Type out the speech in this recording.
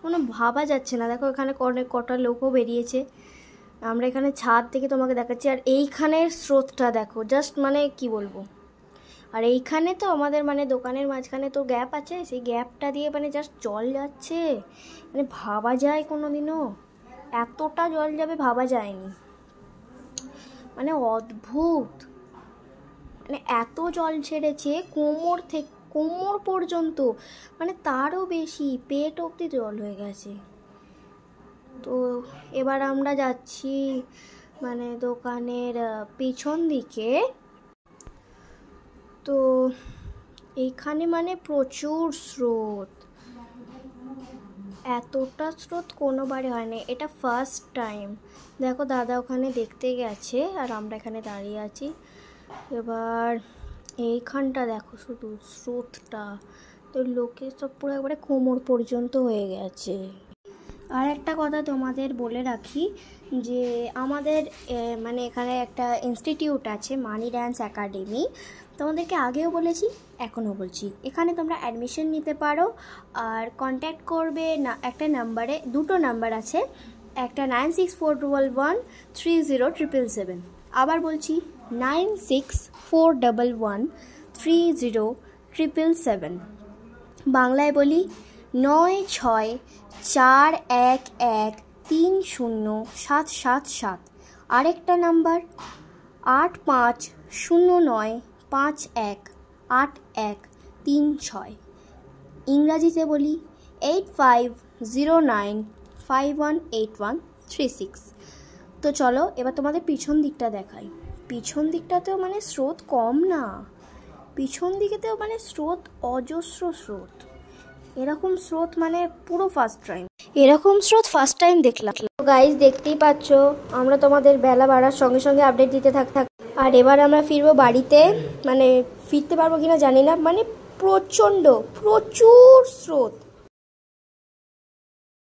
কোনো ভাবা যাচ্ছে না। দেখো এখানে অনেক কটা লোকও বেরিয়েছে। আমরা এখানে ছাদ থেকে তোমাকে দেখাচ্ছি। আর এইখানের স্রোতটা দেখো, জাস্ট মানে কি বলবো। আর এইখানে তো আমাদের মানে দোকানের মাঝখানে তো গ্যাপ আছে, সেই গ্যাপটা দিয়ে মানে জাস্ট জল যাচ্ছে। মানে ভাবা যায় কোনো দিনও এতটা জল যাবে, ভাবা যায়নি। মানে অদ্ভুত, মানে এত জল ছেড়েছে কোমর পর্যন্ত, মানে তারও বেশি, পেট অবধি জল হয়ে গেছে। তো এবার আমরা যাচ্ছি মানে দোকানের পিছন দিকে। তো এইখানে মানে প্রচুর স্রোত, এতটা স্রোত কোনোবারে হয় না, এটা ফার্স্ট টাইম। দেখো দাদা ওখানে দেখতে গেছে আর আমরা এখানে দাঁড়িয়ে আছি। এবার এইখানটা দেখো শুধু স্রোতটা, তো লোকে সব পুরো একবারে কোমর পর্যন্ত হয়ে গেছে। আর একটা কথা তোমাদের বলে রাখি যে আমাদের মানে এখানে একটা ইনস্টিটিউট আছে, মানি ড্যান্স একাডেমি। তোমাদেরকে আগেও বলেছি, এখনও বলছি, এখানে তোমরা অ্যাডমিশন নিতে পারো। আর কন্ট্যাক্ট করবে না, একটা নাম্বারে, দুটো নাম্বার আছে, একটা 9641130777। আবার বলছি 9641130777। বাংলায় বলি 9641130777। আরেকটা নাম্বার 8509518136। ইংরাজিতে বলি 8509518136। তো চলো এবার তোমাদের পিছন দিকটা দেখাই। পিছন দিকটাতেও মানে স্রোত কম না, পিছন দিকেতেও মানে স্রোত, অজস্র স্রোত। এরকম স্রোত মানে পুরো ফার্স্ট টাইম দেখলাম। গাইজ দেখতেই পাচ্ছ, আমরা তোমাদের বেলা বাড়ার সঙ্গে সঙ্গে আপডেট দিতে থাক। আর এবার আমরা ফিরবো বাড়িতে, মানে ফিরতে পারবো কিনা জানি না, মানে প্রচুর স্রোত।